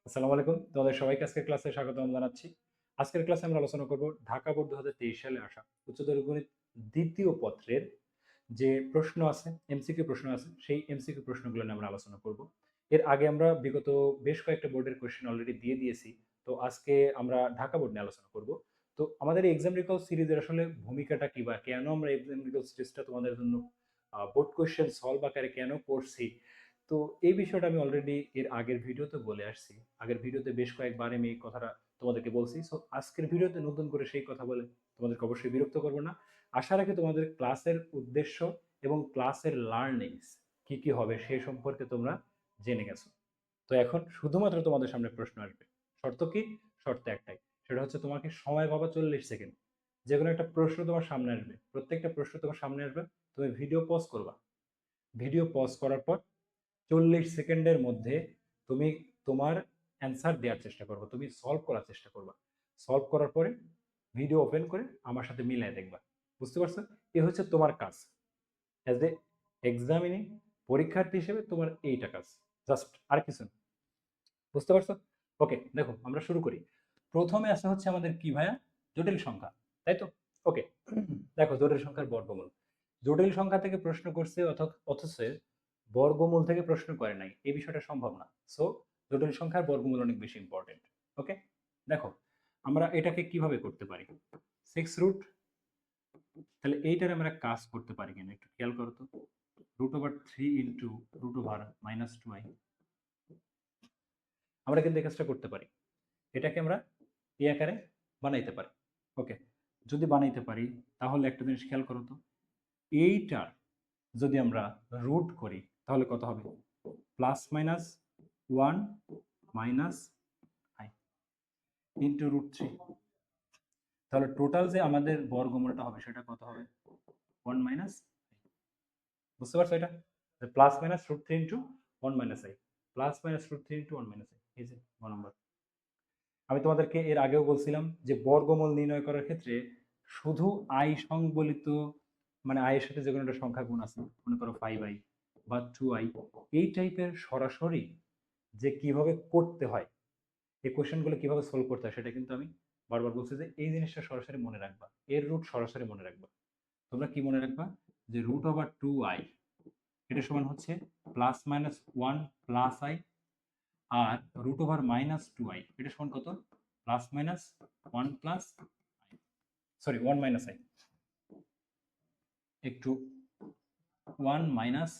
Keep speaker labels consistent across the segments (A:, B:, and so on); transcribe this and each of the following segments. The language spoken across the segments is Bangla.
A: আসসালামু আলাইকুম, তোমাদের সবাইকে আজকের ক্লাসে স্বাগতম জানাচ্ছি। আজকের ক্লাসে আমরা আলোচনা করব ঢাকা বোর্ড 2023 সালে আসা উচ্চতর গণিত দ্বিতীয় পত্রের যে প্রশ্ন আছে, এমসিকিউ প্রশ্ন আছে, সেই এমসিকিউ প্রশ্নগুলো নিয়ে আমরা আলোচনা করব। এর আগে আমরা বিগত বেশ কয়েকটা বোর্ডের কোশ্চেন অলরেডি দিয়ে দিয়েছি। তো আজকে আমরা ঢাকা বোর্ড নিয়ে আলোচনা করব। তো আমাদের এই এক্সাম রিকল সিরিজের আসলে ভূমিকাটা কি, বা কেন আমরা এক্সাম রিকল সিরিজটা তোমাদের জন্য বোর্ড কোশ্চেন সলভ আকারে কেন করছি, তো এই বিষয়টা আমি অলরেডি এর আগের ভিডিওতে বলে আসছি। আগের ভিডিওতে বেশ কয়েকবার আমি এই কথাটা তোমাদেরকে বলছি। সো আজকের ভিডিওতে নতুন করে সেই কথা বলে তোমাদেরকে অবশ্যই বিরক্ত করবো না। আশা রাখি তোমাদের ক্লাসের উদ্দেশ্য এবং ক্লাসের লার্নিংস কি কি হবে সেই সম্পর্কে তোমরা জেনে গেছো। তো এখন শুধুমাত্র তোমাদের সামনে প্রশ্ন আসবে। শর্ত কি? শর্ত একটাই, সেটা হচ্ছে তোমাকে সময় পাবা 40 সেকেন্ড। যে কোনো একটা প্রশ্ন তোমার সামনে আসবে, প্রত্যেকটা প্রশ্ন তোমার সামনে আসবে, তুমি ভিডিও পজ করবা। ভিডিও পজ করার পর 40 সেকেন্ডের মধ্যে তুমি তোমার অ্যান্সার দেওয়ার চেষ্টা করবে, তুমি সলভ করার চেষ্টা করবা। সলভ করার পরে ভিডিও ওপেন করে আমার সাথে মিলাই দেখবা। বুঝতে পারছো? এ হচ্ছে তোমার কাজ অ্যাজ এ এক্সামিনিং পরীক্ষার্থী হিসেবে, তোমার এইটা কাজ, জাস্ট আর কিছু না। বুঝতে পারছো? ওকে, দেখো আমরা শুরু করি। প্রথমে আসা হচ্ছে আমাদের কি ভাইয়া? জটিল সংখ্যা, তাই তো? ওকে, দেখো জটিল সংখ্যার বর্গমূল। জটিল সংখ্যা থেকে প্রশ্ন করছে, অথচ বর্গমূল থেকে প্রশ্ন করে নাই, এই বিষয়টা সম্ভব না। সো জটিল সংখ্যার বর্গমূল অনেক বেশি ইম্পর্টেন্ট। ওকে, দেখো আমরা এটাকে কিভাবে করতে পারি। 6 রুট, তাহলে এইটার আমরা কাজ করতে পারি কিনা একটু খেয়াল করো তো। √3 ইন্টু √(-2i), আমরা কিন্তু এই কাজটা করতে পারি। এটাকে আমরা এই আকারে বানাইতে পারি। ওকে, যদি বানাইতে পারি তাহলে একটা জিনিস খেয়াল করো তো, এইটার যদি আমরা রুট করি তাহলে কত হবে? +-1 মাইনাস i ইন্টু √3। তাহলে টোটাল যে আমাদের বর্গমূলটা হবে সেটা কত হবে? 1 মাইনাস। বুঝতে পারছো এটা? +-√3 into 1 minus i, +-√3 into 1 minus i, এই যে 1 নম্বর। আমি তোমাদেরকে এর আগেও বলছিলাম যে বর্গমূল নির্ণয় করার ক্ষেত্রে শুধু আই সংবলিত, মানে আই এর সাথে যে কোনো একটা সংখ্যা গুণ আছে, মনে করো 5i বা 2i, এই টাইপের সরাসরি যে কিভাবে করতে হয়, এই কোশ্চেনগুলো কিভাবে সলভ করতে হয়, সেটা কিন্তু আমি বারবার বলছি যে এই জিনিসটা সরাসরি মনে রাখবা, এর রুট সরাসরি মনে রাখবা। তোমরা কি মনে রাখবা? যে √2i এটা সমান হচ্ছে +-1 প্লাস i, আর √-2i এটা সমান কত? +-1 প্লাস, সরি 1 মাইনাস i, একটু 1 মাইনাস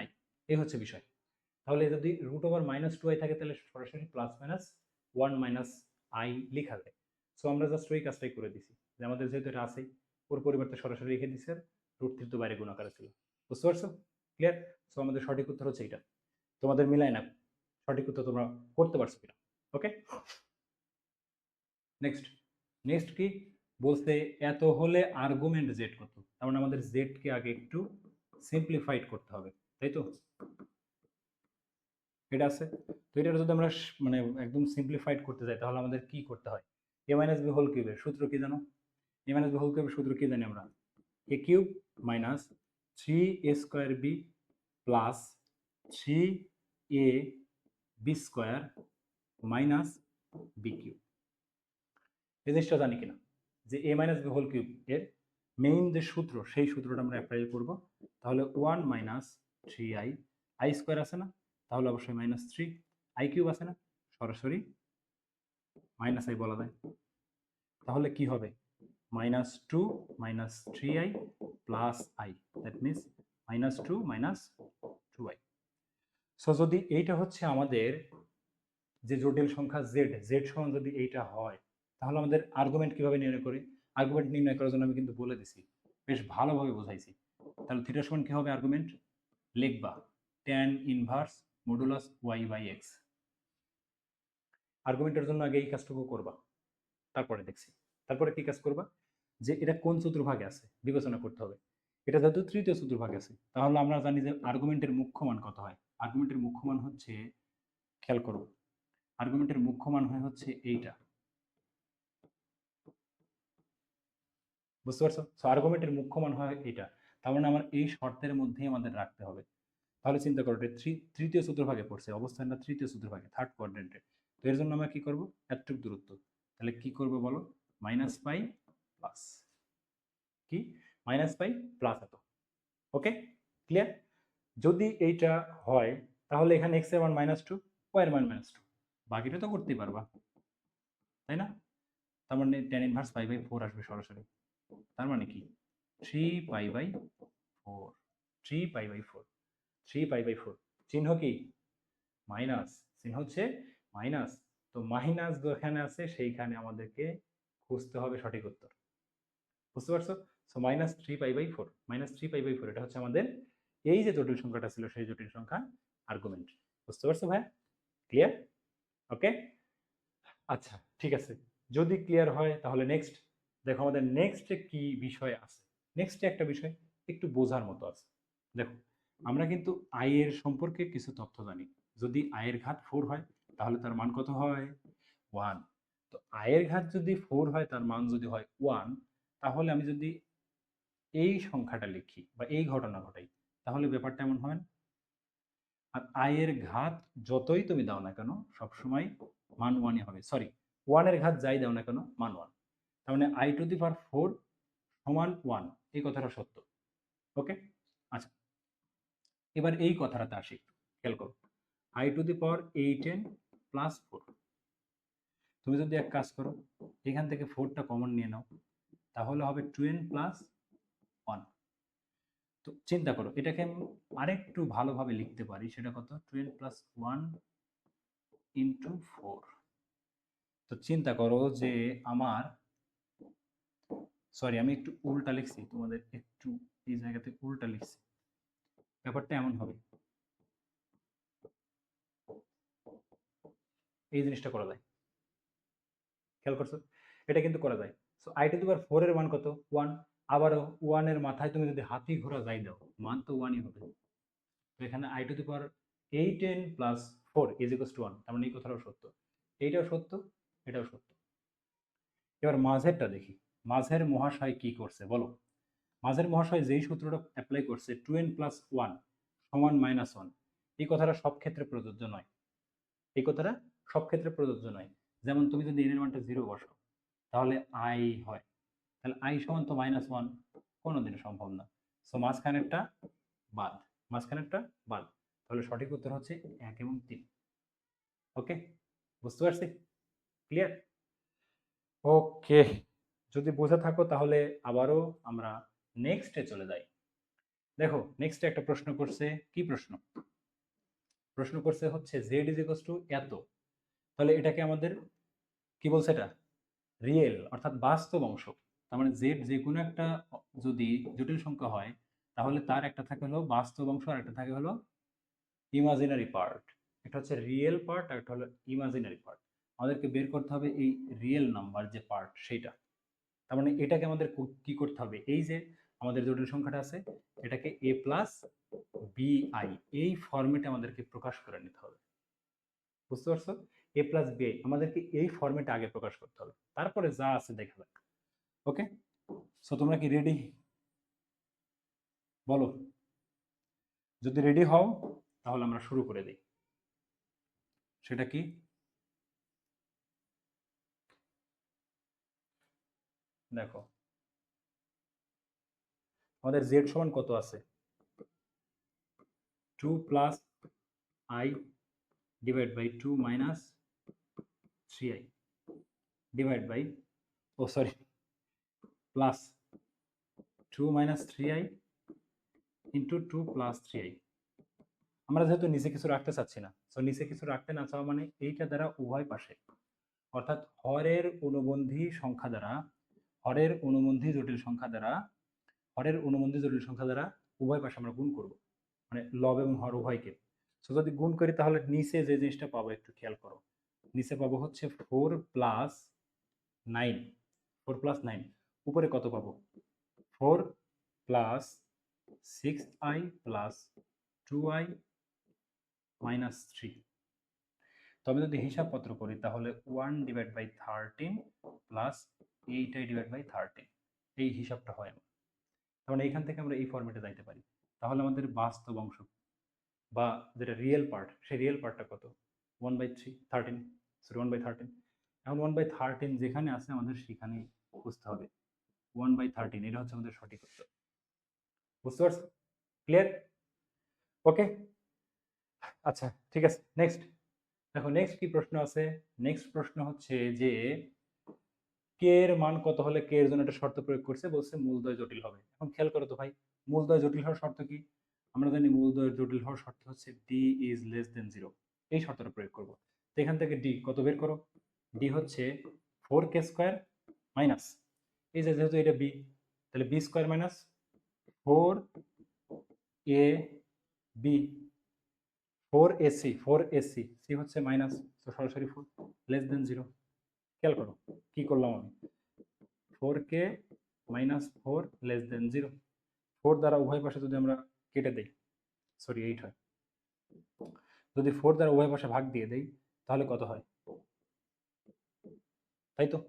A: i, এই হচ্ছে বিষয়। তাহলে যদি √-2i থাকে তাহলে সরাসরি +-1 মাইনাস i লেখা যায়। সো আমরা জাস্ট ওই কাজটাই করে দিছি, যে আমাদের যেহেতু এটা আছেই, ওর পরিবর্তে সরাসরি রেখে দিছি, আর √3 তো বাইরে গুণ আকারে ছিল। বুঝতে পারছো? ক্লিয়ার? সো আমাদের সঠিক উত্তর হচ্ছে এটা। তোমাদের মিলায় না সঠিক উত্তর তোমরা করতে পারছো কিনা। ওকে, নেক্সট। নেক্সট কি বলতে, এত হলে আর্গুমেন্ট জেড কত? তার মানে আমাদের জেড কে আগে একটু সিম্পলিফাইড করতে হবে, তাই তো? এটা আছে। তো এটা যদি আমরা মানে একদম সিম্পলিফাইড করতে যাই তাহলে আমাদের কি করতে হয়? এ মাইনাস বি হোল কিউবের সূত্র কি জানো? এ মাইনাস বি হোল কিউবের সূত্র কি জানি আমরা? A cube minus 3a² b plus 3a b square minus b cube. এই জিনিসটা জানি কিনা যে a minus b whole cube এর মেইন যে সূত্র, সেই সূত্রটা আমরা অ্যাপ্লাই করব। তাহলে 1 মাইনাস 3i, আই স্কোয়ার আছে না, তাহলে অবশ্যই -3, আই কিউব আছে না, সরাসরি মাইনাস আই বলা যায়। তাহলে কি হবে? -2 minus 3i plus I, that means -2 minus 2i। So যদি এইটা হচ্ছে আমাদের যে জটিল সংখ্যা জেড, জেড সমান যদি এইটা হয়, তাহলে আমাদের আর্গুমেন্ট কিভাবে নির্ণয় করি? আর্গুমেন্ট নির্ণয় করার জন্য আমি কিন্তু বলে দিছি, বেশ ভালোভাবে বোঝাইছি। তাহলে থিটা সমান কি হবে? আর্গুমেন্ট লিখবা tan ইনভার্স মডুলাস y/x। আর্গুমেন্টের জন্য আগে এই কাজটুকু করবা, তারপরে দেখছি তারপরে কি কাজ করবা, যে এটা কোন চতুর্ভাগে আছে বিবেচনা করতে হবে। এটা যেহেতু তৃতীয় চতুর্ভাগে আছে, তাহলে আমরা জানি যে আর্গুমেন্টের মুখ্য মান কত হয়। আর্গুমেন্টের মুখ্য মান হচ্ছে, খেয়াল করো, আর্গুমেন্টের মুখ্য মান হয় হচ্ছে এইটা। বুঝতে পারছো? সো আর্গুমেন্টের মুখ্য মান হয় এটা। তার মানে আমার এই শর্তের মধ্যেই আমাদের রাখতে হবে। তাহলে চিন্তা করো, এটা তৃতীয় চতুর্ভাগে পড়ছে, অবস্থানটা তৃতীয় চতুর্ভাগে, থার্ড কোয়াড্রেন্টে। তো এর জন্য আমরা কি করব, এতটুকু দূরত্ব, তাহলে কি করব বলো, মাইনাস পাই প্লাস কি, মাইনাস পাই প্লাস এত। ওকে, ক্লিয়ার? যদি এইটা হয় তাহলে এখানে এক্স এর মান -2, ওয়াই এর মান -2, বাকিটা তো করতেই পারবা, তাই না? তার মানে tan ইনভার্স পাই/4 আসবে সরাসরি। তার মানে কি 3 পাই/4, 3 পাই/4, 3 পাই/4, চিহ্ন কি মাইনাস, চিহ্ন হচ্ছে মাইনাস। তো মাইনাস যেখানে আছে সেইখানে আমাদেরকে খুঁজতে হবে সঠিক উত্তর, বুঝতে পারছো? সো -3 পাই/4, -3 পাই/4 এটা হচ্ছে আমাদের এই যে জটিল সংখ্যাটা ছিল সেই জটিল সংখ্যা আর্গুমেন্ট। বুঝতে পারছো ভাই? ক্লিয়ার? ওকে, আচ্ছা ঠিক আছে। যদি ক্লিয়ার হয় তাহলে নেক্সট দেখো, আমাদের নেক্সটে কি বিষয় আছে। নেক্সটে একটা বিষয় একটু বোঝার মতো আছে। দেখো, আমরা কিন্তু এর সম্পর্কে কিছু তথ্য জানি। যদি এর ঘাত 4 হয় তাহলে তার মান কত হয়, 1। তো এর ঘাত যদি 4 হয়, তার মান যদি হয় 1, তাহলে আমি যদি এই সংখ্যাটা লিখি বা এই ঘটনা ঘটাই, তাহলে ব্যাপারটা এমন হয় না? আর এর ঘাত যতই তুমি দাও না কেন সবসময় মান 1ই হবে, সরি 1 এর ঘাত যাই দাও না কেন মান 1। তার মানে i⁴ সমান 1, এই কথাটা সত্য। ওকে, আচ্ছা এবার এই কথাটাতে আসি, খেয়াল করো, i⁴ প্লাস 4, তুমি যদি এক কাজ করো, এখান থেকে 4টা কমন নিয়ে নাও, তাহলে হবে 2n প্লাস 1। তো চিন্তা করো, এটাকে আমি আরেকটু ভালোভাবে লিখতে পারি, সেটা কত, 2n প্লাস 1 ইন্টু 4। তো চিন্তা করো যে আমার, সরি আমি একটু উল্টা লিখছি, তোমাদের একটু এই জায়গাতে উল্টা লিখছি, ব্যাপারটা এমন হবে, এই জিনিসটা করা যায়, খেয়াল করছো? এটা কিন্তু করা যায়। সো i⁴ এর মান কত, 1। আবারও 1 এর মাথায় তুমি যদি হাতি ঘোড়া যাই দাও, মান তো 1ই হবে। তো এখানে i⁴ plus 4 is equals to 1, তার মানে এই কথাটাও সত্য, এইটাও সত্য, এটাও সত্য। এবার মাঝেরটা দেখি, মাঝের মহাশয় কি করছে বলো। মাঝের মহাশয় যেই সূত্রটা অ্যাপ্লাই করছে, 2n প্লাস 1 সমান -1, এই কথাটা সব ক্ষেত্রে প্রযোজ্য নয়। এই কথাটা সব ক্ষেত্রে প্রযোজ্য নয়। যেমন তুমি যদি n এর মানটা 0 বসো, তাহলে i হয়, তাহলে i সমান তো -1, কোনোদিন সম্ভব না। সো মাঝখানেরটা বাদ, মাঝখানেরটা বাদ, তাহলে সঠিক উত্তর হচ্ছে 1 এবং 3। ওকে, বুঝতে পারছি? ক্লিয়ার? ওকে, যদি বুঝে থাকো তাহলে আবারও আমরা নেক্সটে চলে যাই। দেখো নেক্সটে একটা প্রশ্ন করছে, কি প্রশ্ন? প্রশ্ন করছে হচ্ছে z ইজ ইকুয়ালস টু এত, তাহলে এটাকে আমাদের কি বলছে, এটা রিয়েল অর্থাৎ বাস্তব অংশ। তার মানে z যে কোনো একটা যদি জটিল সংখ্যা হয়, তাহলে তার একটা থাকে হলো বাস্তব অংশ আর একটা থাকে হলো ইমাজিনারি পার্ট। একটা হচ্ছে রিয়েল পার্ট আর একটা হলো ইমাজিনারি পার্ট। আমাদেরকে বের করতে হবে এই রিয়েল নাম্বার যে পার্ট সেইটা। তার মানে এটাকে আমাদের কি করতে হবে, এই যে আমাদের জটিল সংখ্যাটা আছে এটাকে a প্লাস bi এই ফরম্যাটে আমাদেরকে প্রকাশ করে নিতে হবে। বুঝতে পারছো? a প্লাস bi আমাদেরকে এই ফরম্যাটে আগে প্রকাশ করতে হবে, তারপরে যা আছে দেখা যাক। ওকে, সো তোমরা কি রেডি বলো? যদি রেডি হও তাহলে আমরা শুরু করে দিই। সেটা কি, দেখো আমাদের z সমান কত আছে, 2 plus i divide by 2 minus 3i divide by, ও sorry, plus 2 minus 3i into 2 plus 3i। আমরা যেহেতু নিচে কিছু রাখতে চাচ্ছি না, তো নিচে কিছু রাখতে না চাওয়া মানে এইটা দ্বারা উভয় পাশে, অর্থাৎ হরের অনুবন্ধী সংখ্যা দ্বারা, হরের অনুবন্ধী জটিল সংখ্যা দ্বারা, হরের অনুবন্ধী জটিল সংখ্যা দ্বারা উভয় পাশে আমরা গুণ করব, মানে লব এবং হর উভয়কে। তো যদি গুণ করি তাহলে নিচে যে জিনিসটা পাবো একটু খেয়াল করো, নিচে পাবো হচ্ছে 4 প্লাস 9, 4 প্লাস 9, উপরে কত পাবো, 4 plus 6i plus 2i minus 3। তো আমি যদি হিসাবপত্র করি তাহলে 1 divide by 13 plus 8i divide by 13, এই হিসাবটা হয় আমার। তার মানে এখান থেকে আমরা এই ফর্মেটে যাইতে পারি। তাহলে আমাদের বাস্তব অংশ বা যেটা রিয়েল পার্ট, সেই রিয়েল পার্টটা কত, 1/3 13। সরি 1/13। এখন 1/13 যেখানে আছে আমাদের সেখানে বুঝতে হবে 1/13, এটা হচ্ছে আমাদের সঠিক উত্তর। বুঝতে পারছো? ক্লিয়ার? ওকে, আচ্ছা ঠিক আছে। নেক্সট দেখো, নেক্সট কি প্রশ্ন আছে। নেক্সট প্রশ্ন হচ্ছে যে কে এর মান কত হলে কে এর জন্য একটা শর্ত প্রয়োগ করছে, বলছে মূলদ্বয় জটিল হবে। এখন খেয়াল করো তো ভাই, মূলদ্বয় জটিল হওয়ার শর্ত কি? আমরা জানি মূলদ্বয় জটিল হওয়ার শর্ত হচ্ছে ডি ইজ লেস দেন 0। এই শর্তটা প্রয়োগ করব। তো এখান থেকে ডি কত বের করো। ডি হচ্ছে 4k² মাইনাস, এই যে যেহেতু এটা বি, তাহলে b² minus 4ab, 4ac, 4ac, C হচ্ছে মাইনাস, তো সরাসরি 4 লেস দেন 0। খেয়াল করো কি করলাম আমি, 4k মাইনাস 4 লেস দেন 0। 4 দ্বারা উভয় পাশে যদি আমরা কেটে দেই, সরি 8 হয়, যদি 4 দ্বারা উভয় পাশে ভাগ দিয়ে দেই তাহলে কত হয়, তাই তো?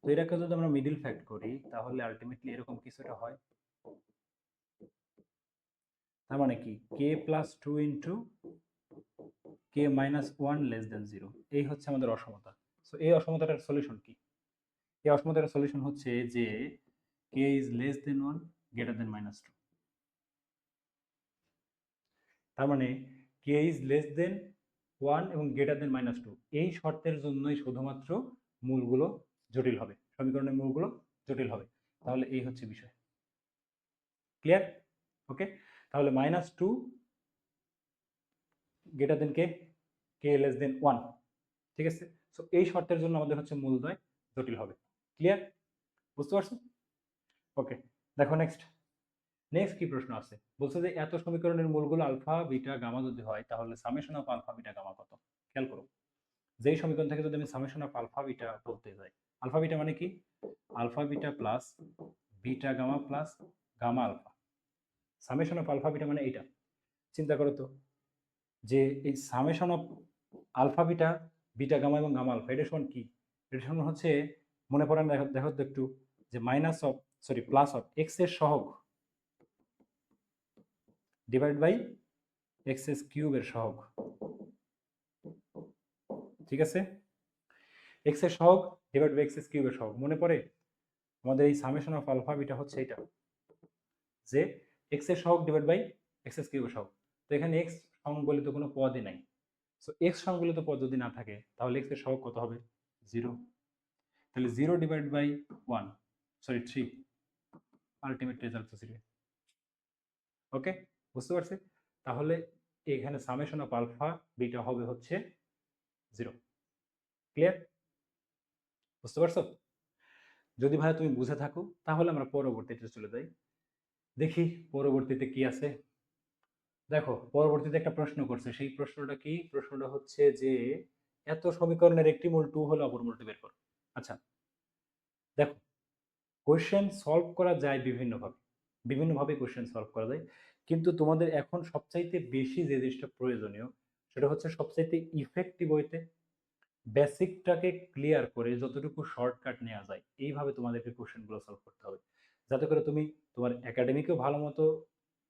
A: তো এটাকে যদি আমরা মিডল ফ্যাক্ট করি তাহলে আলটিমেটলি এরকম কিছুটা হয়। তার মানে কি k plus 2 into k minus 1 less than 0, এই হচ্ছে আমাদের অসমতা। সো এই অসমতাটার সলিউশন কি? এই অসমতাটার সলিউশন হচ্ছে যে k is less than 1 greater than -2। তার মানে k ইজ লেস দেন 1 এবং গ্রেটার দেন -2, এই শর্তের জন্যই শুধুমাত্র মূলগুলো জটিল হবে, সমীকরণের মূলগুলো জটিল হবে। তাহলে এই হচ্ছে বিষয়। ক্লিয়ার? ওকে, তাহলে -2 greater than k less than 1, ঠিক আছে। সো এই শর্তের জন্য আমাদের হচ্ছে মূলদ্বয় জটিল হবে। ক্লিয়ার? বুঝতে পারছো? ওকে, দেখো নেক্সট। নেক্সট কি প্রশ্ন আছে, বলছে যে এত সমীকরণের মূলগুলো আলফা বিটা গামা যদি হয় তাহলে summation of alpha beta gamma কত। খেয়াল করো, যেই সমীকরণ থেকে যদি আমি সামেশন অফ আলফা বিটা বলতে যাই, আলফা বিটা মানে কি, alpha beta plus beta gamma plus gamma alpha. Summation of alpha beta মানে এইটা। চিন্তা করো তো, যে এই summation of alpha beta, beta gamma এবং গামা আলফা, এটা সমান কি? এটা সমান হচ্ছে, মনে পড়েন, দেখো দেখো তো একটু, যে minus of, sorry plus of x এর সহগ ডিভাইড বাই এক্স এস কিউবের সহগ, ঠিক আছে। এক্স এর সহগ ডিভাইড বাই এক্স এস কিউবের সহগ, মনে পড়ে? আমাদের এই সামেশন অফ আলফা বিটা হচ্ছে এটা, যে এক্স এর সহগ ডিভাইড বাই এক্স এস কিউবের সহগ। তো এখানে এক্স সংবলিত কোনো পদই নাই। সো এক্স সংবলিত পদ যদি না থাকে তাহলে এক্স এর সহগ কত হবে? 0। তাহলে 0 divide by 1, sorry 3, ultimate result তো 0। ওকে, বুঝতে পারছি? তাহলে এখানে সামেশন অফ আলফা বিটা হবে হচ্ছে 0। ক্লিয়ার? বুঝতে পারছো? যদি ভাই তুমি বুঝে থাকো তাহলে আমরা পরবর্তীতে চলে যাই, দেখি পরবর্তীতে কি আছে। দেখো পরবর্তীতে একটা প্রশ্ন করছে, সেই প্রশ্নটা কি? প্রশ্নটা হচ্ছে যে এত সমীকরণের একটি মূল 2 হলে অপর মূলটি বের করো। আচ্ছা দেখো, কোয়েশ্চেন সলভ করা যায় বিভিন্নভাবে, বিভিন্নভাবে কোয়েশ্চেন সলভ করা যায়, কিন্তু তোমাদের এখন সবচাইতে বেশি যে জিনিসটা প্রয়োজনীয় সেটা হচ্ছে সবচাইতে ইফেক্টিভ ওয়েতে বেসিকটাকে ক্লিয়ার করে যতটুকু শর্টকাট নেওয়া যায় এইভাবে তোমাদেরকে কোশ্চেনগুলো সলভ করতে হবে, যাতে করে তুমি তোমার একাডেমিকেও ভালো মতো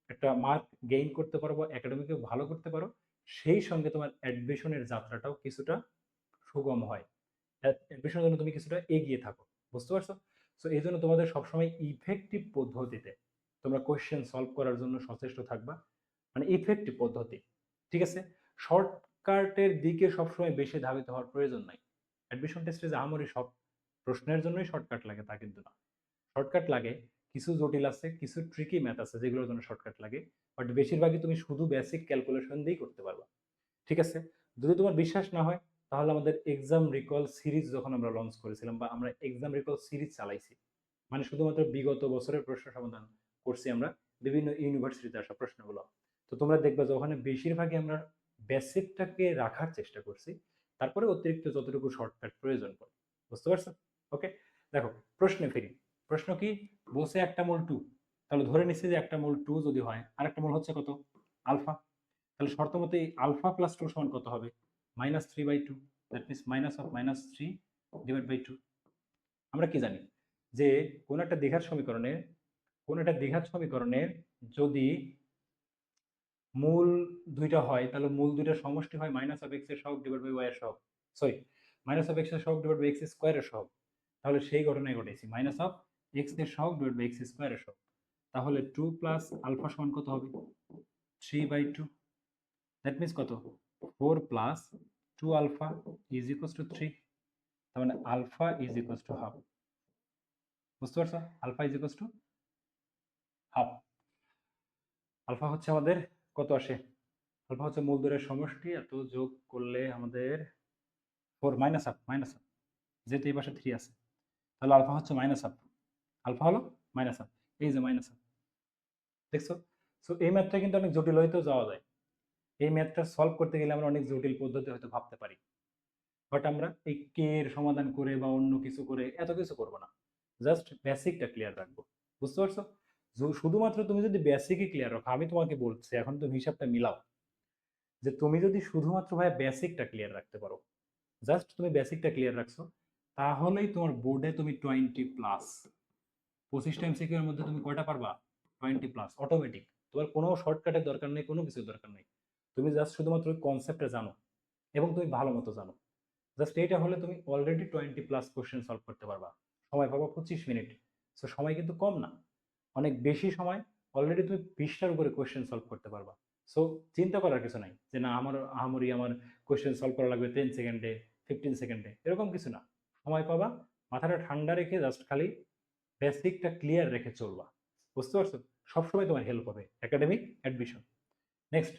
A: একটা মার্ক গেইন করতে পারো বা একাডেমিকেও ভালো করতে পারো, সেই সঙ্গে তোমার অ্যাডমিশনের যাত্রাটাও কিছুটা সুগম হয়, অ্যাডমিশনের জন্য তুমি কিছুটা এগিয়ে থাকো। বুঝতে পারছো? সো এই জন্য তোমাদের সবসময় ইফেক্টিভ পদ্ধতিতে তোমরা কোয়েশ্চেন সলভ করার জন্য সচেষ্ট থাকবা, মানে ইফেক্টিভ পদ্ধতি, ঠিক আছে। শর্টকাটের দিকে সবসময় বেশি ধাবিত হওয়ার প্রয়োজন নাই। অ্যাডমিশন টেস্টে যে আমারই সব প্রশ্নের জন্যই শর্টকাট লাগে তা কিন্তু না। শর্টকাট লাগে কিছু জটিল আছে, কিছু ট্রিকি ম্যাথ আছে যেগুলোর জন্য শর্টকাট লাগে, বাট বেশিরভাগই তুমি শুধু বেসিক ক্যালকুলেশন দিয়েই করতে পারবা, ঠিক আছে। যদি তোমার বিশ্বাস না হয় তাহলে আমাদের এক্সাম রিকল সিরিজ যখন আমরা লঞ্চ করেছিলাম বা আমরা এক্সাম রিকল সিরিজ চালাইছি, মানে শুধুমাত্র বিগত বছরের প্রশ্ন সমাধান করছি আমরা বিভিন্ন ইউনিভার্সিটিতে আসা প্রশ্নগুলো, তো তোমরা দেখবে যে ওখানে বেশিরভাগই আমরা বেসিকটাকে রাখার চেষ্টা করছি, তারপরে অতিরিক্ত যতটুকু শর্টকাট প্রয়োজন পড়ে। বুঝতে পারছো? ওকে, দেখো প্রশ্নে ফিরি। প্রশ্ন কি বলছে? একটা মূল 2, তাহলে ধরে নিচ্ছি যে একটা মূল 2 যদি হয় আর একটা মূল হচ্ছে কত? আলফা। তাহলে শর্ত মতে আলফা প্লাস 2 সমান কত হবে? -3/2, that means minus of -3 divide by 2। আমরা কি জানি যে কোন একটা দ্বিঘাত সমীকরণে, কোন একটা দ্বিঘাত সমীকরণের যদি মূল দুইটা হয় তাহলে মূল দুইটার সমষ্টি হয় মাইনাস অফ এক্স এর সহগ ডিভাইড বাই ওয়াই এর সহগ, সরি মাইনাস অফ এক্স এর সহগ ডিভাইড বাই এক্স স্কোয়ারের সহগ, তাহলে সেই ঘটনাই ঘটেছি, মাইনাস অফ এক্স এর সহগ ডিভাইড বাই এক্স স্কোয়ারের সহগ, তাহলে 2 প্লাস আলফা সমান কত হবে 3/2, দ্যাট মিন্স কত 4 plus 2 alpha is equals to 3, তার মানে alpha is equals to half. বুঝতে পারছো, alpha is equals to half. Alpha হচ্ছে আমাদের কত আসে, আলফা হচ্ছে মূল দূরের সমষ্টি, এত যোগ করলে আমাদের 4 মাইনাস হাফ, যেহেতু এই পাশে 3 আছে, তাহলে আলফা হচ্ছে মাইনাস হাফ, আলফা হলো মাইনাস হাফ, এই যে মাইনাস হাফ, দেখছো। সো এই ম্যাথটা কিন্তু অনেক জটিল হইতেও যাওয়া যায়, এই ম্যাথটা সলভ করতে গেলে আমরা অনেক জটিল পদ্ধতি হয়তো ভাবতে পারি, বাট আমরা এই কে এর সমাধান করে বা অন্য কিছু করে এত কিছু করব না, জাস্ট বেসিকটা ক্লিয়ার রাখবো। বুঝতে পারছো, শুধুমাত্র তুমি যদি বেসিকই ক্লিয়ার রাখো, আমি তোমাকে বলছি এখন তুমি হিসাবটা মিলাও, যে তুমি যদি শুধুমাত্র ভাই বেসিকটা ক্লিয়ার রাখতে পারো, জাস্ট তুমি বেসিকটা ক্লিয়ার রাখছো, তাহলেই তোমার বোর্ডে তুমি 20+, 25টা এমসিকিউ এর মধ্যে তুমি কয়টা পারবা 20+, অটোমেটিক। তোমার কোনো শর্টকাটের দরকার নেই, কোনো কিছুর দরকার নেই, তুমি জাস্ট শুধুমাত্র কনসেপ্টটা জানো এবং তুমি ভালো মতো জানো, জাস্ট এইটা হলে তুমি অলরেডি 20+ কোশ্চেন সলভ করতে পারবা, সময় পাবা 25 মিনিট। সো সময় কিন্তু কম না, অনেক বেশি সময়, অলরেডি তুমি 20টার উপরে কোশ্চেন সলভ করতে পারবা। সো চিন্তা করার কিছু নাই যে না আমার আমার কোশ্চেন সলভ করা লাগবে 10 সেকেন্ডে 15 সেকেন্ডে, এরকম কিছু না, সময় পাবা, মাথাটা ঠান্ডা রেখে জাস্ট খালি বেসিকটা ক্লিয়ার রেখে চলবা। বুঝতে পারছো, সবসময় তোমার হেল্প হবে একাডেমিক অ্যাডমিশন। নেক্সট,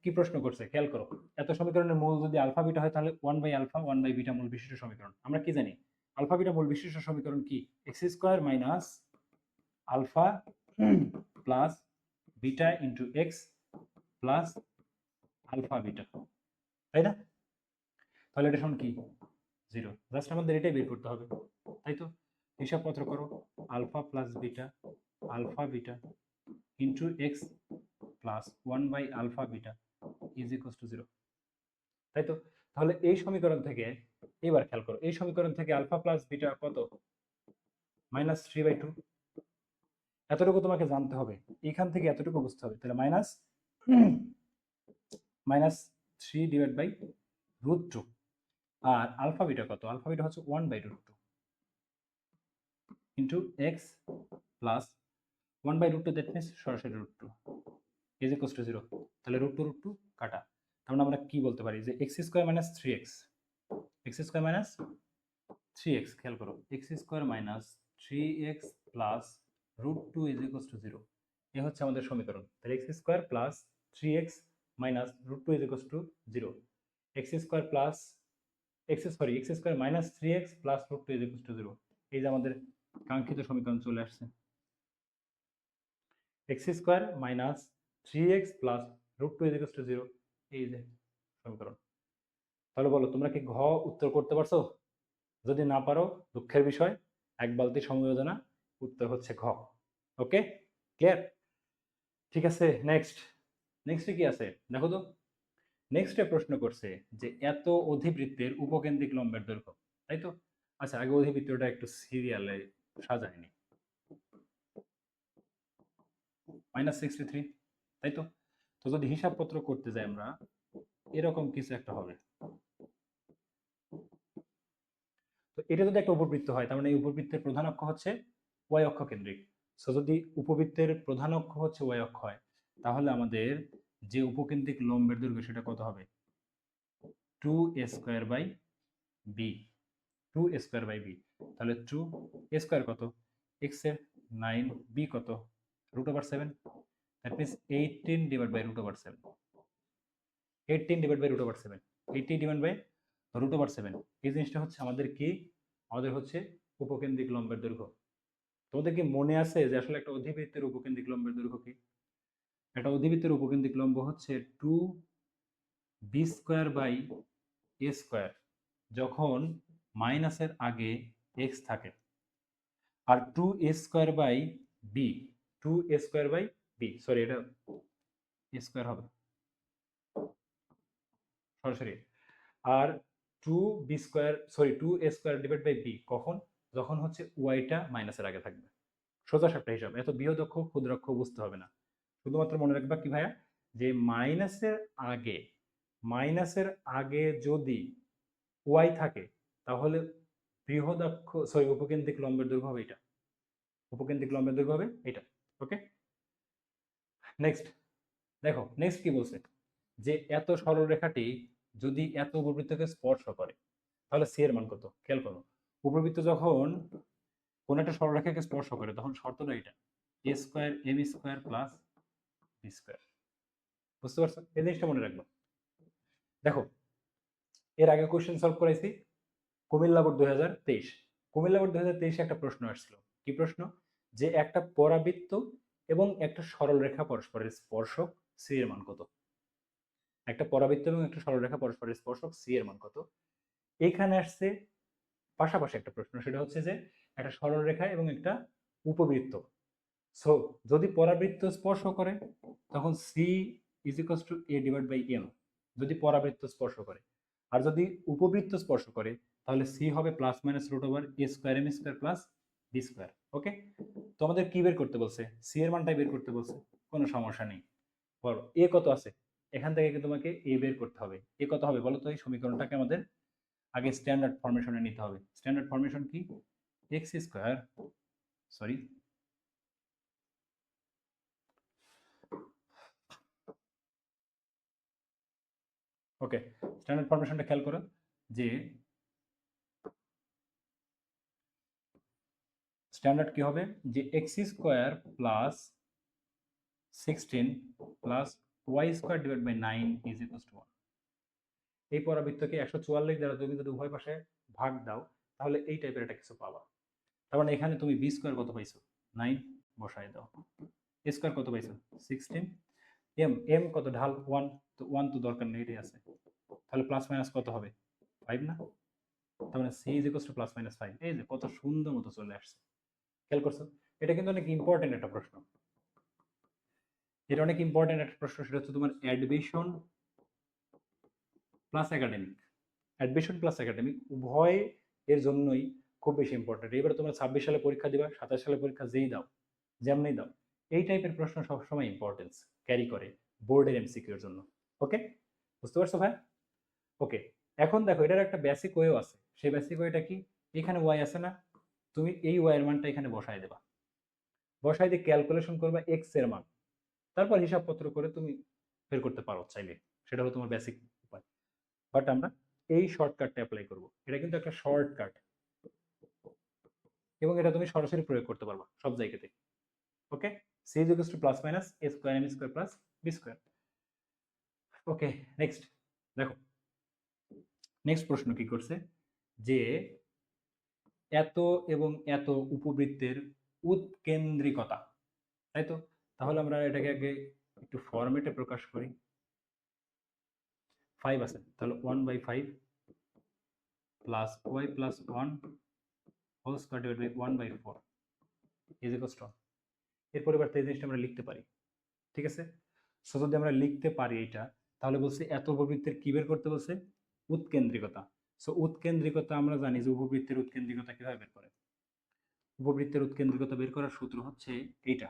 A: কি প্রশ্ন করছে খেয়াল করো, এত সমীকরণের মূল যদি আলফা বিটা হয় তাহলে 1/α 1/β মূল বিশিষ্ট সমীকরণ। আমরা কি জানি আলফা বিটা মূল বিশিষ্ট সমীকরণ কি, x square minus alpha plus beta into x plus alpha beta, তাই না? তাহলে এটা সমান কি 0, জাস্ট আমাদের এটাই বের করতে হবে, তাই তো। হিসাবপত্র করো, alpha beta into x plus 1/α β is equals to 0, তাই তো। তাহলে এই সমীকরণ থেকে এবার খেয়াল করো, এই সমীকরণ থেকে আলফা প্লাস বিটা কত -3/2, এতটুকু তোমাকে জানতে হবে, এখান থেকে এতটুকু বুঝতে হবে, তাহলে -3/√2, আর আলফা বিটা কত, আলফা বিটা হচ্ছে 1/√2 into x plus 1/√2, that means সরাসরি √2 ইজ ইকুয়ালস টু 0, তাহলে √2 কাটা, তার মানে আমরা কি বলতে পারি যে এক্স স্কোয়ার মাইনাস 3x, খেয়াল করো, x square minus 3x plus √2 is equals to 0, এ হচ্ছে আমাদের সমীকরণ। তাহলে x square plus 3x minus √2 is equals to 0, x square minus 3x plus √2 is equals to 0, এই যে আমাদের কাঙ্ক্ষিত সমীকরণ চলে আসছে, x square minus 3x plus √2 is equals to 0, এই যে সমীকরণ। তাহলে বলো তোমরা কি ঘ উত্তর করতে পারছো? যদি না পারো দুঃখের বিষয়, এক বালতি সমবেদনা, উত্তর হচ্ছে ঘ। ওকে, ক্লিয়ার? ঠিক আছে, নেক্সটে কি আছে দেখো তো। নেক্সটে প্রশ্ন করছে যে এত অধিবৃত্তের উপকেন্দ্রিক লম্বের দৈর্ঘ্য, তাই তো। আচ্ছা, আগে অধিবৃত্তটা একটু সিরিয়ালে সাজায়নি, -63, তাই তো। তো যদি হিসাবপত্র করতে যাই আমরা, এরকম কিছু একটা হবে। তো এটা যদি একটা উপবৃত্ত হয়, তার মানে এই উপবৃত্তের প্রধান অক্ষ হচ্ছে ওয়াই অক্ষ কেন্দ্রিক। সো যদি উপবৃত্তের প্রধান অক্ষ হচ্ছে ওয়াই অক্ষ হয়, তাহলে আমাদের যে উপকেন্দ্রিক লম্বের দৈর্ঘ্য সেটা কত হবে 2a² b, 2a² b, তাহলে 2a² কত, x এর 9, b কত √7, দ্যাট মিন্স 18/√7, 18/√7, 80/√7, এই জিনিসটা হচ্ছে আমাদের কি, আমাদের হচ্ছে উপকেন্দ্রিক লম্বের দৈর্ঘ্য। তোমাদের কি মনে আছে যে আসলে একটা অধিবৃত্তের উপকেন্দ্রিক লম্বের দৈর্ঘ্য কি? একটা অধিবৃত্তের উপকেন্দ্রিক লম্ব হচ্ছে 2b²/a², যখন মাইনাসের আগে x থাকে, আর 2a²/b, 2a²/b, সরি এটা a² হবে সরাসরি, আর 2a²/b কখন, যখন হচ্ছে ওয়াইটা মাইনাসের আগে থাকবে। সোজা সাপটা হিসাব, এত বৃহদক্ষ ক্ষুদ্রাক্ষ বুঝতে হবে না, শুধুমাত্র মনে রাখবা কি ভাইয়া, যে মাইনাসের আগে যদি ওয়াই থাকে, তাহলে বৃহদাক্ষ সরি উপকেন্দ্রিক লম্বের দৈর্ঘ্য হবে এটা, উপকেন্দ্রিক লম্বের দৈর্ঘ্য হবে এটা। ওকে, নেক্সট দেখো নেক্সট কি বলছে, যে এত সরলরেখাটি যদি এত উপবৃত্তকে স্পর্শ করে তাহলে সি এর মান কত। খেয়াল করো, উপবৃত্ত যখন কোন একটা সরলরেখাকে স্পর্শ করে তখন শর্তটা এটা, a square m square plus b square. বুঝতে পারছো? এই জিনিসটা মনে রাখবো। দেখো এর আগে কোশ্চেন সলভ করাইছি কুমিল্লা বোর্ড 2023। কুমিল্লা বোর্ড 2023 একটা প্রশ্ন আসছিল। কি প্রশ্ন? যে একটা পরাবৃত্ত এবং একটা সরলরেখা পরস্পরের স্পর্শক, সি এর মান কত। একটা পরাবৃত্ত এবং একটা সরলরেখা পরস্পরের স্পর্শক, সি এর মান কত। এইখানে আসছে পাশাপাশি একটা প্রশ্ন, সেটা হচ্ছে যে একটা সরলরেখা এবং একটা উপবৃত্ত। সো যদি পরাবৃত্ত স্পর্শ করে তখন C is equals to A divide by M, যদি পরাবৃত্ত স্পর্শ করে। আর যদি উপবৃত্ত স্পর্শ করে তাহলে সি হবে plus minus root over a square m square plus b square. Okay, তো আমাদের কি বের করতে বলছে? সি এর মানটাই বের করতে বলছে, কোনো সমস্যা নেই। বলো এ কত আছে, এখান থেকে কিন্তু তোমাকে এ বের করতে হবে। এ কত হবে বলো তো? এই সমীকরণটাকে আমাদের আগে স্ট্যান্ডার্ড ফরমেশনে নিতে হবে। স্ট্যান্ডার্ড ফরমেশন কি? X square sorry okay, standard ফরমেশনটা খেয়াল করো, যে স্ট্যান্ডার্ড কি হবে, যে x square plus 16 plus y square divide by 9 is equals to 1। এই পরাবৃত্তকে 144 দ্বারা তুমি যদি উভয় পাশে ভাগ দাও তাহলে এই টাইপের একটা কিছু পাবা। তার মানে এখানে তুমি বি স্কোয়ার কত পাইছো? 9 বসায় দাও। এ স্কোয়ার কত পাইছো? 16। এম এম কত? ঢাল 1, তো 1 তো দরকার নেই, এটাই আছে। তাহলে প্লাস মাইনাস কত হবে? 5 না? তার মানে C is equals to plus minus 5। এই যে কত সুন্দর মতো চলে আসছে। খেয়াল করছো? এটা কিন্তু অনেক ইম্পর্টেন্ট একটা প্রশ্ন। এটা অনেক ইম্পর্টেন্ট একটা প্রশ্ন, সেটা হচ্ছে তোমার admission plus academic. Admission plus academic উভয় এর জন্যই খুব বেশি ইম্পর্টেন্ট। এবার তোমরা 26 সালে পরীক্ষা দিবা, 27 সালে পরীক্ষা যেই দাও, যেমনই দাও, এই টাইপের প্রশ্ন সবসময় ইম্পর্টেন্স ক্যারি করে বোর্ডের এমসিকিউ এর জন্য। ওকে, বুঝতে পারছো ভাই? ওকে, এখন দেখো এটার একটা বেসিক ওয়েও আছে। সেই বেসিক ওয়েটা কি? এখানে ওয়াই আছে না, তুমি এই ওয়াই এর মানটা এখানে বসায় দেবা, বসায় দিয়ে ক্যালকুলেশন করবা এক্স এর মান, তারপর হিসাবপত্র করে তুমি বের করতে পারো চাইলে, সেটা হলো তোমার বেসিক উপায়। বাট আমরা এই শর্টকাটটা অ্যাপ্লাই করব। এটা কিন্তু একটা শর্টকাট এবং এটা তুমি সরাসরি প্রয়োগ করতে পারবা সব জায়গাতে। Okay, c is equals to plus minus a square m square plus b square. Okay, next দেখো নেক্সট প্রশ্ন কি করছে, যে এত এবং এত উপবৃত্তের উৎকেন্দ্রিকতা, তাই তো? তাহলে আমরা এটাকে আগে একটু ফরম্যাটে প্রকাশ করি। 5 আছে, তাহলে 1/5 plus Y plus 1 whole square divide by 1/4 is equals to. এর পরিবর্তে এই জিনিসটা আমরা লিখতে পারি। ঠিক আছে, সো যদি আমরা লিখতে পারি এটা, তাহলে বলছে এত উপবৃত্তের কি বের করতে বলছে? উৎকেন্দ্রিকতা। সো উৎকেন্দ্রিকতা আমরা জানি যে উপবৃত্তের উৎকেন্দ্রিকতা কিভাবে বের করে। উপবৃত্তের উৎকেন্দ্রিকতা বের করার সূত্র হচ্ছে এইটা,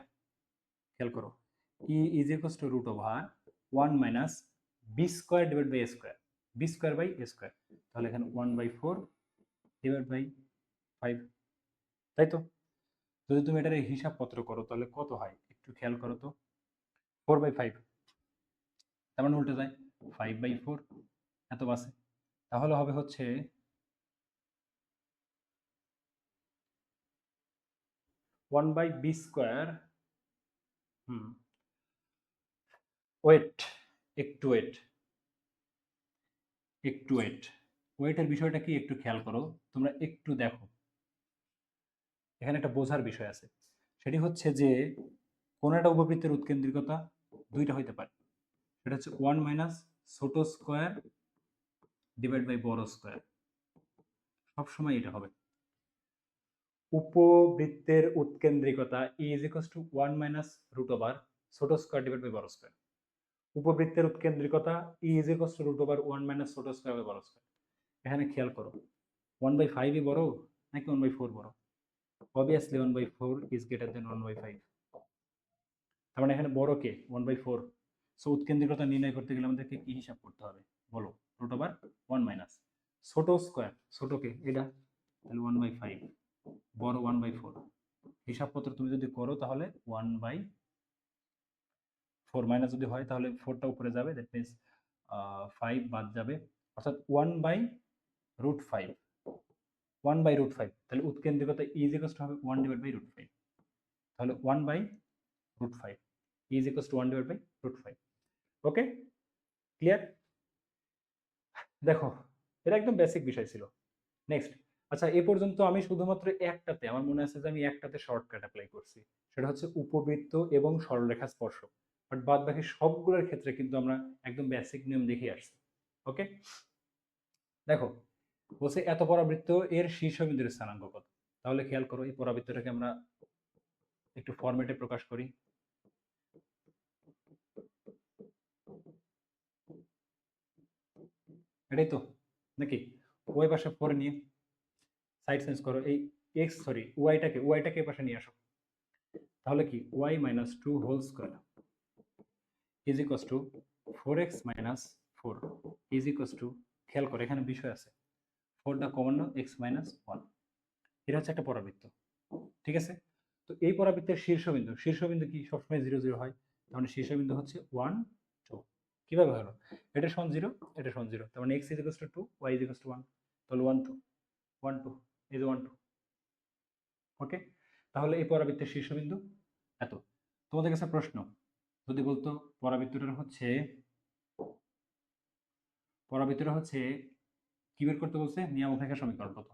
A: খেয়াল করো, e is equals to root over 1 minus b square divide by a square, b square by a square. তাহলে এখানে 1/4 ডিভাইড বাই 5, তাই তো? যদি তুমি এটার হিসাবপত্র করো তাহলে কত হয় একটু খেয়াল করো তো। 4/5, তার মানে উল্টে যায় 5/4, এত বাসে। তাহলে হবে হচ্ছে 1/b স্কোয়ার। হুম, ওয়েট, একটু ওয়েট, একটু ওয়েট। ওয়েটের বিষয়টা কি একটু খেয়াল করো, তোমরা একটু দেখো, এখানে একটা বোঝার বিষয় আছে। সেটি হচ্ছে যে কোন একটা উপবৃত্তের উৎকেন্দ্রিকতা দুইটা হইতে পারে। সেটা হচ্ছে 1 মাইনাস ছোট স্কোয়ার ডিভাইড বাই বড় স্কোয়ার, সবসময় এটা হবে। উপবৃত্তের উৎকেন্দ্রিকতা is equals to 1 minus root over ছোট স্কোয়ার ডিভাইড বাই বড় স্কোয়ার। উপবৃত্তের উৎকেন্দ্রিকতা is equals to root over 1 minus ছোট স্কোয়ার বাই বড় স্কোয়ার। এখানে খেয়াল করো 1/5 বড় নাকি 1/4 বড়? Obviously 1/4 is greater then 1/5। তার মানে এখানে বড় কে? 1/4। সো উৎকেন্দ্রিকতা নির্ণয় করতে গেলে আমাদেরকে কি হিসাব করতে হবে বলো? Root over 1 minus. ছোট স্কোয়ার, ছোটকে এটা, তাহলে 1/5, বড় 1/4। হিসাবপত্র তুমি যদি করো তাহলে 1/4 মাইনাস যদি হয় তাহলে 4টা উপরে যাবে, দ্যাট মিনস 5 বাদ যাবে, অর্থাৎ 1/√5, 1/√5। তাহলে উৎকেন্দ্রিকতা ইজ ইকুয়ালস টু হবে 1/√5, তাহলে 1/√5 is equals two 1/√5। Okay, clear? দেখো, এটা একদম বেসিক বিষয় ছিল। নেক্সট, আচ্ছা এ পর্যন্ত আমি শুধুমাত্র একটাতে, আমার মনে আছে যে আমি একটাতে শর্টকাট অ্যাপ্লাই করছি, সেটা হচ্ছে উপবৃত্ত এবং সরলরেখা স্পর্শ, বাট বাদ বাকি সবগুলোর ক্ষেত্রে কিন্তু আমরা একদম বেসিক নিয়ম দেখে আসছি। ওকে, দেখো বলছে এত পরাবৃত্ত এর শীর্ষবিন্দুর স্থানাঙ্ক কত। তাহলে খেয়াল করো এই পরাবৃত্তটাকে আমরা একটু ফরম্যাটে প্রকাশ করি। এটাই তো নাকি? ওই পাশে পরে নিয়ে সাইড চেঞ্জ করো, এই ওয়াইটাকে এই পাশে নিয়ে আসো। তাহলে কি Y minus 2 whole square is equals to 4x minus 4 is equals to, খেয়াল করো এখানে বিষয় আছে, 4টা কমন নাও, x মাইনাস 1। এটা হচ্ছে একটা পরাবৃত্ত, ঠিক আছে? তো এই পরাবৃত্তের শীর্ষবিন্দু কি সবসময় 0 0 হয়, তার মানে শীর্ষবিন্দু হচ্ছে 1 2। কিভাবে হলো? এটা সমান 0, এটা সমান 0, তার মানে x is equals two 2, y is equals to 1, তাহলে 1 2 1 2, এই যে 1 2। ওকে, তাহলে এই পরাবৃত্তের শীর্ষবিন্দু এত। তোমাদের কাছে প্রশ্ন, যদি বলতো পরাবৃত্তটা হচ্ছে কি বের করতে বলছে, নিয়ামক রেখার সমীকরণ কত?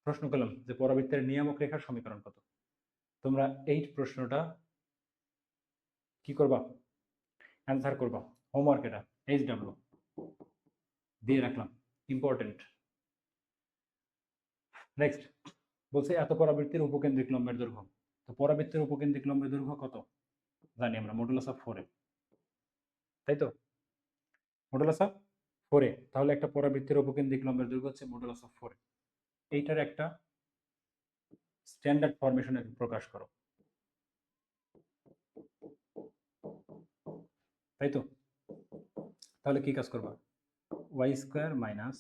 A: প্রশ্ন করলাম যে পরাবৃত্তের নিয়ামক রেখার সমীকরণ কত। তোমরা এই প্রশ্নটা কি করবা, অ্যান্সার করবা। হোমওয়ার্ক এটা, HW দিয়ে রাখলাম, ইম্পর্টেন্ট। নেক্সট বলছে এত পরাবৃত্তের উপকেন্দ্রিক লম্বের দৈর্ঘ্য। তো পরাবৃত্তের উপকেন্দ্রিক লম্বের দৈর্ঘ্য কত জানি আমরা, মডুলাস অফ 4, তাই তো? মডুলাস অফ 4, তাহলে একটা পরাবৃত্তের উপকেন্দ্রিক লম্বের দৈর্ঘ্য হচ্ছে মডুলাস অফ 4। এইটার একটা স্ট্যান্ডার্ড ফরমেশনে প্রকাশ করো, তাই তো? তাহলে কি কাজ করবা, Y square minus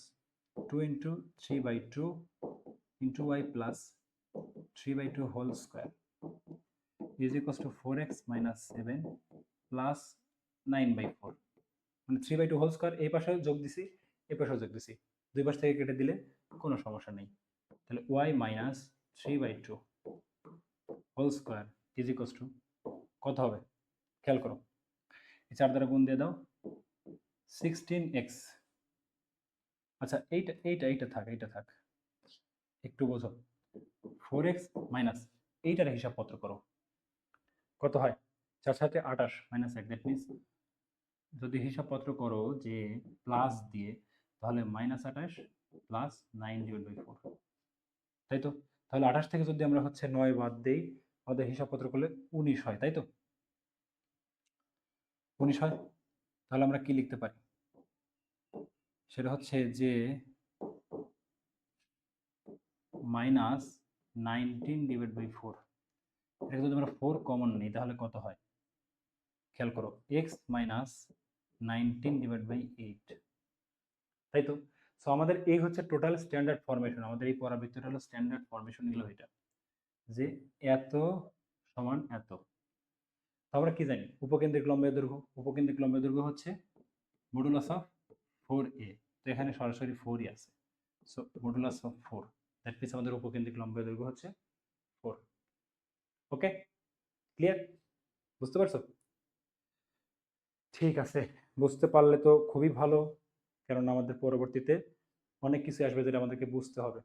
A: 2 into 3/2 into Y plus 3/2 whole square is equals to 4x minus 7 plus 9/4, মানে 3/2 হোল স্কোয়ার এই পাশে যোগ দিছি, এই পাশেও যোগ দিছি, দুই পাশ থেকে কেটে দিলে কোনো সমস্যা নেই। তাহলে y minus 3/2 whole square is equals to কত হবে, খেয়াল করো, এই 4 দ্বারা গুণ দিয়ে দাও, 16x। আচ্ছা এইটা এইটা এইটা থাক, এইটা থাক, একটু বোঝো। 4x মাইনাস এইটার হিসাবপত্র করো, কত হয়, 4 7 28 মাইনাস 1, দ্যাট মিনস যদি হিসাবপত্র করো যে প্লাস দিয়ে, তাহলে -28 প্লাস 9/4, তাই তো? তাহলে 28 থেকে যদি আমরা হচ্ছে 9 বাদ দেই, আমাদের হিসাবপত্র করলে 19 হয়, তাই তো? 19 হয়। তাহলে আমরা কি লিখতে পারি, সেটা হচ্ছে যে -19/4। এটা যদি আমরা 4 কমন নিই তাহলে কত হয়, খেয়াল করো, x মাইনাস 19/8, তাই তো? সো আমাদের এই হচ্ছে টোটাল স্ট্যান্ডার্ড ফরমেশন, আমাদের এই পরাবৃত্তটা হলো স্ট্যান্ডার্ড ফরমেশন নিল এটা, যে এত সমান এত। তো আমরা কি জানি উপকেন্দ্রিক লম্বের দৈর্ঘ্য হচ্ছে মডুলাস অফ 4a, তো এখানে সরাসরি 4ই আছে, so modulus of 4, that means আমাদের উপকেন্দ্রিক লম্বের দৈর্ঘ্য হচ্ছে 4। ওকে, ক্লিয়ার? বুঝতে পারছো? ঠিক আছে, বুঝতে পারলে তো খুবই ভালো, কারণ আমাদের পরবর্তীতে অনেক কিছু আসবে যেটা আমাদেরকে বুঝতে হবে,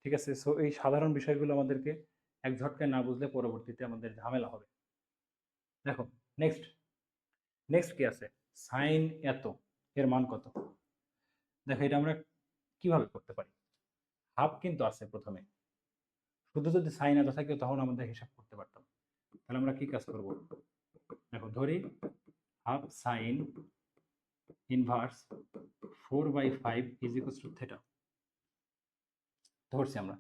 A: ঠিক আছে? সো এই সাধারণ বিষয়গুলো আমাদেরকে এক ঝটকায় না বুঝলে পরবর্তীতে আমাদের ঝামেলা হবে। দেখো নেক্সট, নেক্সট কি আছে, সাইন এত এর মান কত। দেখো এটা আমরা কিভাবে করতে পারি, হাফ কিন্তু আছে প্রথমে, শুধু যদি সাইন এত থাকে তখন আমাদের হিসাব করতে পারতাম। তাহলে আমরা কি কাজ করব, দেখো ধরি half sign inverse 4/5 is equals two theta, ধরছি আমরা।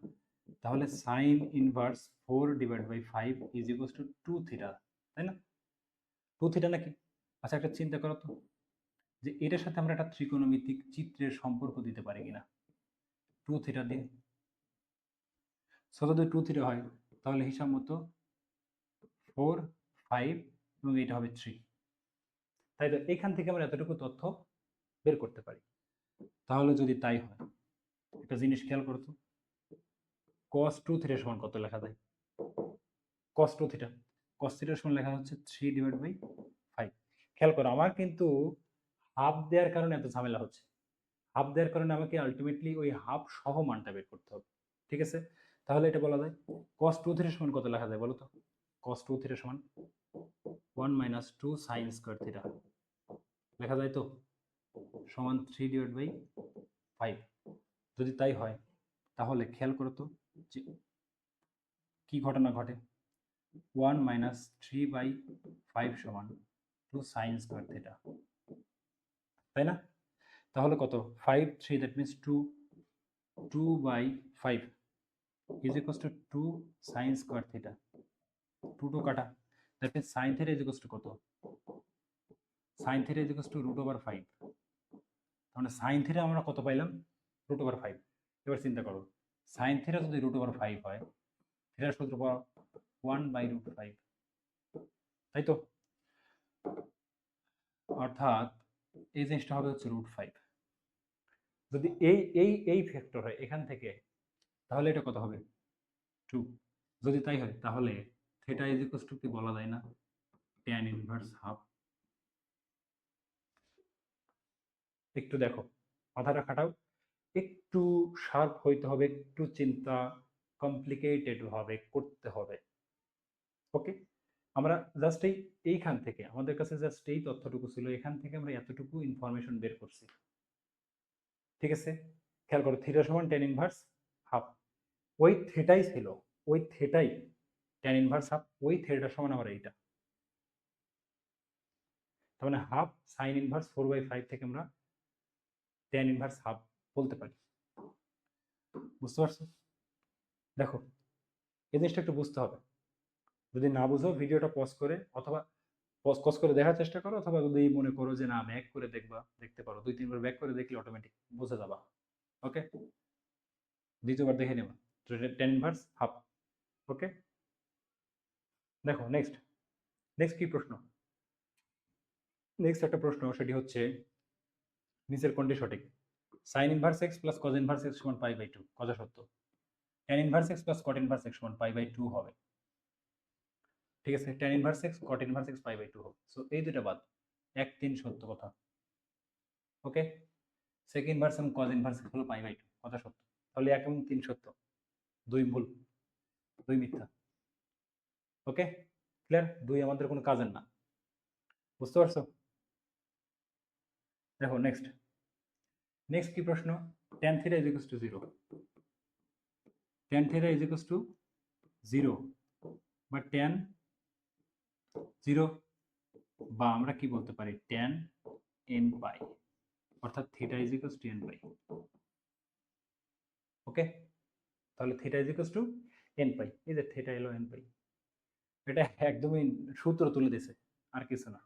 A: তাহলে sign inverse 4/5 is equals two 2 theta, তাই না? টু থিটা নাকি? আচ্ছা একটা চিন্তা করো তো, যে এটার সাথে আমরা একটা ত্রিকোণমিতিক চিত্রের সম্পর্ক দিতে পারি কিনা টু থিটা দিয়ে। সো যদি টু থিটা হয় তাহলে হিসাব মতো 4, 5 এবং এটা হবে 3। তাই তো এখান থেকে আমরা এতটুকু তথ্য বের করতে পারি। তাহলে যদি তাই হয়, একটা জিনিস খেয়াল করো তো, cos 2 থিটা সমান কত লেখা যায়? cos 2 থিটা, cos থিটা সমান লেখা হচ্ছে 3/5। খেয়াল করো, আমার কিন্তু হাফ দেওয়ার কারণে এত ঝামেলা হচ্ছে। হাফ দেওয়ার কারণে আমাকে আলটিমেটলি ওই হাফ সহ মানটা বের করতে হবে। ঠিক আছে, তাহলে এটা বলা যায় cos 2 থিটা সমান কত লেখা যায় বলো তো? cos 2 থিটা সমান 1 - 2 sin স্কয়ার থিটা লেখা যায় তো, সমান 3/5। যদি তাই হয় তাহলে খেয়াল করো তো যে কি ঘটনা ঘটে, 1 - 3/5 সমান 2 sin স্কয়ার থিটা, তাই না? তাহলে কত, 5 3 that means 2/5 is equals to 2 sin square theta. 2 কাটা, that means sin theta is equals to কত? sin theta is equals to √5। মানে sin থিটা আমরা কত পাইলাম? √5। এবার চিন্তা করো, sin থিটা যদি √5 হয়, থিটার সূত্র পাওয়া 1/√5, তাই তো? অর্থাৎ এই জিনিসটা হবে হচ্ছে √5। যদি এই ফ্যাক্টর হয় এখান থেকে, তাহলে এটা কত হবে? 2। যদি তাই হয় তাহলে থিটা ইজ ইকুয়ালস টু কি বলা যায় না, tan ইনভার্স হাফ। একটু দেখো, মাথাটা খাটাও, একটু শার্প হইতে হবে, একটু চিন্তা কমপ্লিকেটেড ভাবে করতে হবে। ওকে, আমরা জাস্ট এইখান থেকে আমাদের কাছে জাস্ট এই তথ্যটুকু ছিল, এখান থেকে আমরা এতটুকু ইনফরমেশন বের করছি। ঠিক আছে, খেয়াল করো, থিটা সমান tan ইনভার্স হাফ, ওই থিটাই ছিল, ওই থিটাই tan ইনভার্স হাফ, ওই থিটা সমান আমার এইটা। তার মানে হাফ সাইন ইনভার্স 4/5 থেকে আমরা tan ইনভার্স হাফ বলতে পারি। বুঝতে পারছো? দেখো, এই জিনিসটা একটু বুঝতে হবে। যদি না বুঝো ভিডিওটা পজ করে অথবা পজ করে দেখার চেষ্টা করো, অথবা যদি মনে করো যে না ব্যাক করে দেখবা, দেখতে পারো, 2-3 বার ব্যাক করে দেখলে অটোমেটিক বুঝে যাবা। ওকে, দ্বিতীয়বার দেখে নেবা tan ইনভার্স হাফ। ওকে, দেখো নেক্সট, নেক্সট কি প্রশ্ন? নেক্সট একটা প্রশ্ন, সেটি হচ্ছে নিচের কোনটি সঠিক? sin inverse x plus cos inverse x সমান π/2 কথা সত্য। tan inverse x plus cot inverse x সমান π/2 হবে। ঠিক আছে, tan inverse x cot inverse x π/2 হবে। সো এই দুটো বাদ, 1 3 সত্য কথা। ওকে, sec ইনভার্স এবং cos ইনভার্স x হলো π/2 কথা সত্য। তাহলে 1 এবং 3 সত্য, 2 ভুল, 2 মিথ্যা। ওকে, ক্লিয়ার? 2 আমাদের কোনো কাজের না। বুঝতে পারছো? দেখো নেক্সট, নেক্সট কি প্রশ্ন? tan theta is equals to 0, tan theta is equals to 0 বা tan 0, বা আমরা কি বলতে পারি tan n পাই, অর্থাৎ theta is equals two n পাই। ওকে, তাহলে theta is equals two n পাই, এই যে থিটা এলো n পাই, এটা একদমই সূত্র তুলে দিছে, আর কিছু না।